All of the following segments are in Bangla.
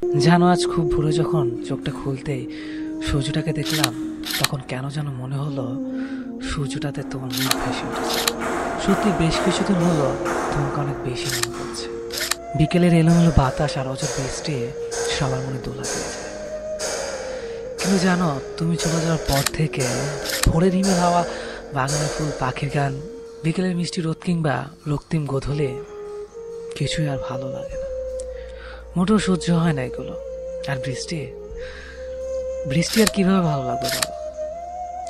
জানো, আজ খুব ভোরে যখন চোখটা খুলতেই সূর্যটাকে দেখলাম, তখন কেন যেন মনে হলো সূর্যটাতে তোমার মুখ ভেসে উঠেছে। সত্যি বেশ কিছুদিন হলো তোমাকে অনেক বেশি মনে পড়ছে। বিকেলের এলোমেলো বাতাস আর অজর বৃষ্টি সবার মনে দোলা দিয়েছে। কিন্তু জানো, তুমি চলে যাওয়ার পর থেকে ভোরের হিমেল হাওয়া, বাগানের ফুল, পাখির গান, বিকেলের মিষ্টি রোদ কিংবা রক্তিম গোধূলি কিছুই আর ভালো লাগে না। মোটেও সহ্য হয় না এগুলো। আর বৃষ্টি বৃষ্টি আর কিভাবে ভালো লাগবে বলো?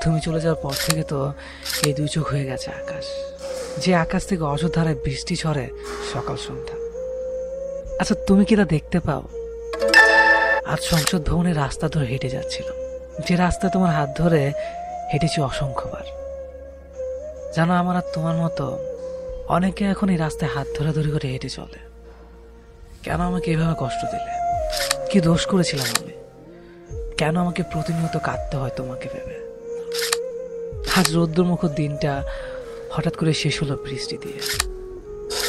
তুমি চলে যাওয়ার পর থেকে তো এই দুই চোখ হয়ে গেছে আকাশ, যে আকাশ থেকে অযোধ্যায় বৃষ্টি ঝরে সকাল সন্ধ্যা। আচ্ছা, তুমি কি তা দেখতে পাও? আজ সংসদ ভবনের রাস্তা ধরে হেঁটে যাচ্ছিল, যে রাস্তা তোমার হাত ধরে হেঁটেছি অসংখ্যবার। জানো, আমার আর তোমার মতো অনেকে এখন এই রাস্তায় হাত ধরাধরি করে হেঁটে চলে। কেন আমাকে এভাবে কষ্ট দিলে? কি দোষ করেছিলাম আমি? কেন আমাকে প্রতিনিয়ত কাঁদতে হয় তোমাকে ভেবে? আজ রৌদ্রমুখর দিনটা হঠাৎ করে শেষ হলো বৃষ্টি দিয়ে,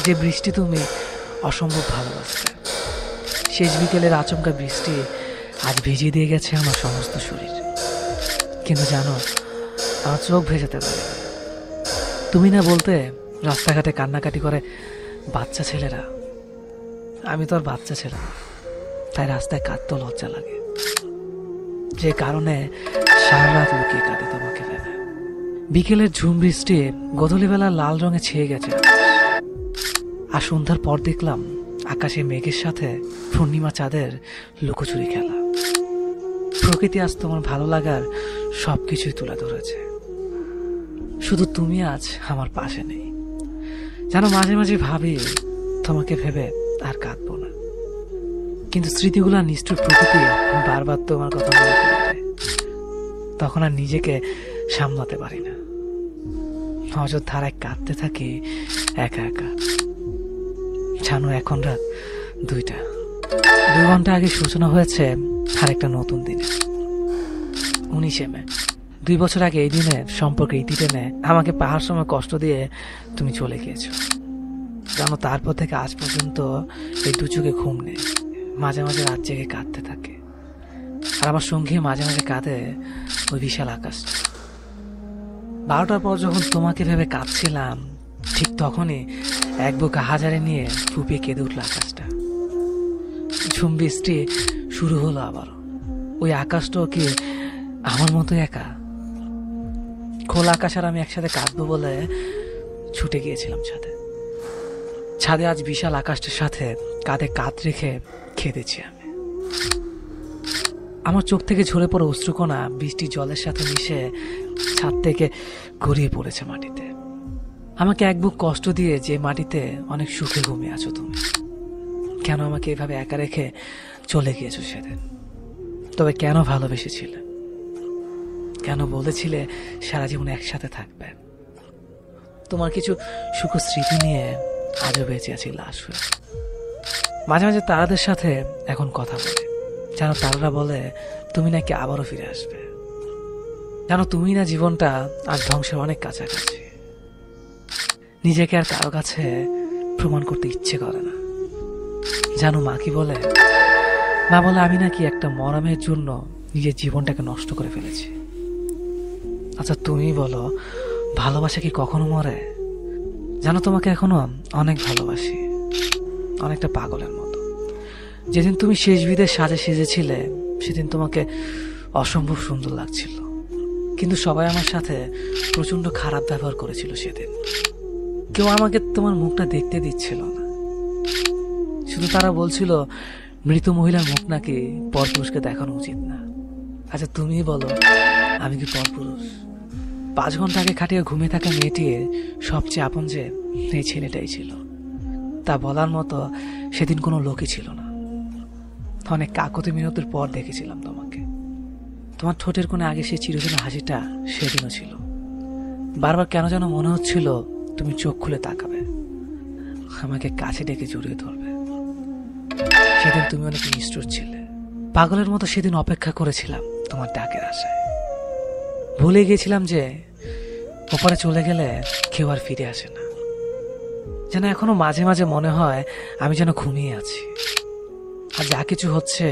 যে বৃষ্টি তুমি অসম্ভব ভালোবাসতে। শেষ বিকেলের আচমকা বৃষ্টি আজ ভিজিয়ে দিয়ে গেছে আমার সমস্ত শরীর। কিন্তু জানো, আমার চোখ ভেজাতে পারে। তুমি না বলতে রাস্তাঘাটে কান্নাকাটি করে বাচ্চা ছেলেরা। আমি তো আর বাচ্চা ছিলাম, তাই রাস্তায় কাঁদতেও লজ্জা লাগে, যে কারণে সারা রাত লুকিয়ে কাঁদে তোমাকে ভেবে। বিকেলের ঝুম বৃষ্টি গোধূলিবেলা লাল রঙে ছেয়ে গেছে, আর সন্ধ্যার পর দেখলাম আকাশে মেঘের সাথে পূর্ণিমা চাঁদের লুকোচুরি খেলা। প্রকৃতি আজ তোমার ভালো লাগার সবকিছুই তুলে ধরেছে। শুধু তুমি আজ আমার পাশে নেই। যেন মাঝে মাঝে ভাবি তোমাকে ভেবে আর কাঁদবো না, কিন্তু স্মৃতিগুলো নিষ্ঠুর প্রকৃতি বারবার তোমার কথা মনে পড়ে, তখন আর নিজেকে সামলাতে পারি না। অযোধ্যায় কাঁদতে থাকি একা একা। জানো, এখন রাত 2টা। 2 ঘন্টা আগে সূচনা হয়েছে আরেকটা নতুন দিনে, 19শে মে। 2 বছর আগে এই দিনে সম্পর্কে ইতি টেনে আমাকে পাহাড় সময় কষ্ট দিয়ে তুমি চলে গিয়েছো। জানো, তারপর থেকে আজ পর্যন্ত এই দু চোখে ঘুম নেই। মাঝে মাঝে রাত জেগে কাঁদতে থাকে, আর আমার সঙ্গে মাঝে মাঝে কাঁদে ওই বিশাল আকাশটা। 12টার পর যখন তোমাকে ভেবে কাঁদছিলাম, ঠিক তখনই এক বুকে হাজারে নিয়ে ফুপিয়ে কেঁদে উঠল আকাশটা। ঝুম বৃষ্টি শুরু হলো আবার। ওই আকাশটাও কি আমার মতো একা? খোলা আকাশ আর আমি একসাথে কাঁদবো বলে ছুটে গিয়েছিলাম ছাদে। ছাদে আজ বিশাল আকাশটার সাথে কাঁধে কাঁধ রেখে কেঁদেছি আমি। আমার চোখ থেকে ঝরে পড়ে অশ্রুকণা বৃষ্টির জলের সাথে মিশে ছাদ থেকে গড়িয়ে পড়েছে মাটিতে। আমাকে এক বুক কষ্ট দিয়ে যে মাটিতে অনেক সুখে ঘুমিয়ে আছো তুমি, কেন আমাকে এভাবে একা রেখে চলে গিয়েছো সেদিন? তবে কেন ভালোবেসেছিলে? কেন বলেছিলে সারা জীবন একসাথে থাকবে? তোমার কিছু সুখ স্মৃতি নিয়ে আজও বেঁচে আছি লাশ হয়ে। মাঝে মাঝে তারাদের সাথে এখন কথা বলে। জানো, তারারা বলে তুমি নাকি আবারও ফিরে আসবে। জানো, তুমি না জীবনটা আর ধ্বংসের অনেক কাছাকাছি। নিজেকে আর কারো কাছে প্রমাণ করতে ইচ্ছে করে না। জানো, মা কি বলে? মা বলে আমি নাকি একটা মরমের জন্য নিজের জীবনটাকে নষ্ট করে ফেলেছি। আচ্ছা, তুমি বলো, ভালোবাসা কি কখনো মরে? জানো, তোমাকে এখনো অনেক ভালোবাসি, অনেকটা পাগলের মতো। যেদিন তুমি শেষ বিদের সাজে সেজেছিলে, সেদিন তোমাকে অসম্ভব সুন্দর লাগছিল, কিন্তু সবাই আমার সাথে প্রচন্ড খারাপ ব্যবহার করেছিল সেদিন। কেউ আমাকে তোমার মুখটা দেখতে দিচ্ছিল না। শুধু তারা বলছিল মৃত মহিলার মুখ নাকি পরপুরুষকে দেখানো উচিত না। আচ্ছা, তুমি বলো, আমি কি পরপুরুষ? 5 ঘন্টা আগে খাটিয়ে ঘুমিয়ে থাকা মেয়েটির সবচেয়ে আপন যে এই ছেলেটাই ছিল, তা বলার মতো সেদিন কোনো লোকই ছিল না। অনেক কাকতি মিনতির পর দেখেছিলাম তোমাকে। তোমার ঠোঁটের কোণে আগে সে চিরচেনা হাসিটা সেদিনও ছিল। বারবার কেন যেন মনে হচ্ছিল তুমি চোখ খুলে তাকাবে, আমাকে কাছে ডেকে জড়িয়ে ধরবে। সেদিন তুমি অনেক নিষ্ঠুর ছিলে। পাগলের মতো সেদিন অপেক্ষা করেছিলাম তোমার ডাকের আশায়। ভুলে গিয়েছিলাম যে ওপারে চলে গেলে কেউ আর ফিরে আসে না। যেন এখনো মাঝে মাঝে মনে হয় আমি যেন ঘুমিয়ে আছি, আর যা কিছু হচ্ছে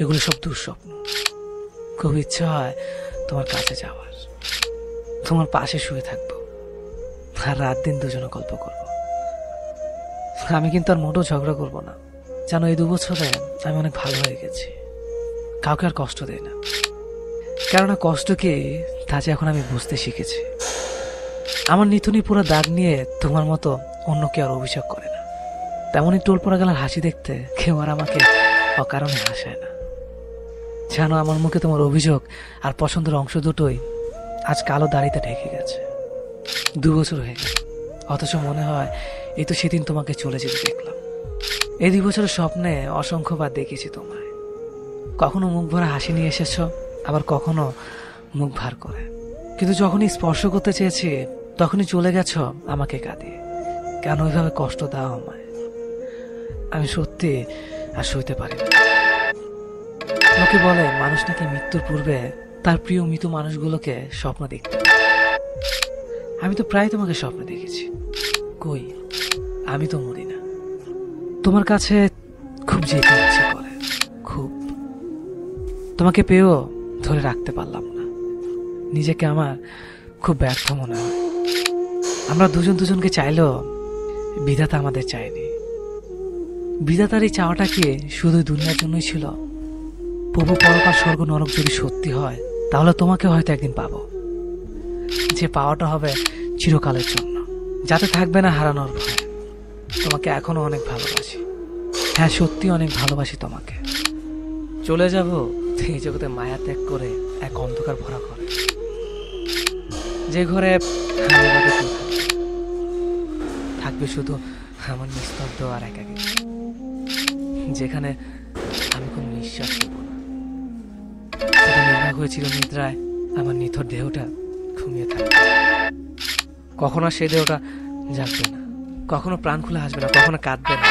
এগুলো সব দুঃস্বপ্ন। খুব ইচ্ছা হয় তোমার কাছে যাওয়ার, তোমার পাশে শুয়ে থাকবো আর রাত দিন দুজনে গল্প করব। আমি কিন্তু আর মোটেও ঝগড়া করবো না, জানো এই 2 বছরে আমি অনেক ভালো হয়ে গেছি, কাউকে আর কষ্ট দেয় না। কেননা কষ্ট কি তা যে এখন আমি বুঝতে শিখেছি। আমার নিথুনি পুরো দাগ নিয়ে তোমার মতো অন্য কেউ আর অভিযোগ করে না। তেমনই টোল পড়া গেলার হাসি দেখতে কেউ আর আমাকে অকারণে হাসায় না। জানো আমার মুখে তোমার অভিযোগ আর পছন্দের অংশ দুটোই আজ কালো দাড়িতে ঢেকে গেছে। 2 বছর হয়ে গেল, অথচ মনে হয় এই তো সেদিন তোমাকে চলে যেতে দেখলাম। এই 2 বছরের স্বপ্নে অসংখ্যবার দেখেছি তোমায়, কখনো মুখ ভরা হাসি নিয়ে এসেছ, আবার কখনো মুখ ভার করে। কিন্তু যখনই স্পর্শ করতে চেয়েছি তখনই চলে গেছ আমাকে কাঁদিয়ে। কেন ওইভাবে কষ্ট দাও আমায়? আমি সত্যি আর সইতে পারি না। লোকে বলে মানুষ নাকি মৃত্যুর পূর্বে তার প্রিয় মৃত মানুষগুলোকে স্বপ্ন দেখতে পারে। আমি তো প্রায় তোমাকে স্বপ্ন দেখেছি, কই আমি তো মরি না। তোমার কাছে খুব যেতে ইচ্ছে করে, খুব। তোমাকে পেয়েও ধরে রাখতে পারলাম না, নিজেকে আমার খুব ব্যর্থ মনে হয়। আমরা দুজন দুজনকে চাইলেও বিধাতা আমাদের চায়নি। বিধাতার এই চাওয়াটা কি শুধু দুনিয়ার জন্যই ছিল? প্রভু পরকাল স্বর্গ নরক যদি সত্যি হয় তাহলে তোমাকে হয়তো একদিন পাবো, যে পাওয়াটা হবে চিরকালের জন্য, যাতে থাকবে না হারানোর ভয়। তোমাকে এখনো অনেক ভালোবাসি, হ্যাঁ সত্যি অনেক ভালোবাসি তোমাকে। চলে যাব এই জগতে মায়া ত্যাগ করে এক অন্ধকার ভরা ঘরে, যে ঘরে আমি বাদে কেউ থাকবে শুধু আমার নিস্তব্ধ আর একাকী, যেখানে আমি কোনো নিঃশ্বাস নেব না। নির্বাক হয়েছিল নিদ্রায় আমার নিথর দেহটা ঘুমিয়ে থাকবে। কখনো সেই দেহটা জাগবে না, কখনো প্রাণ খুলে হাসবে না, কখনো কাঁদবে না।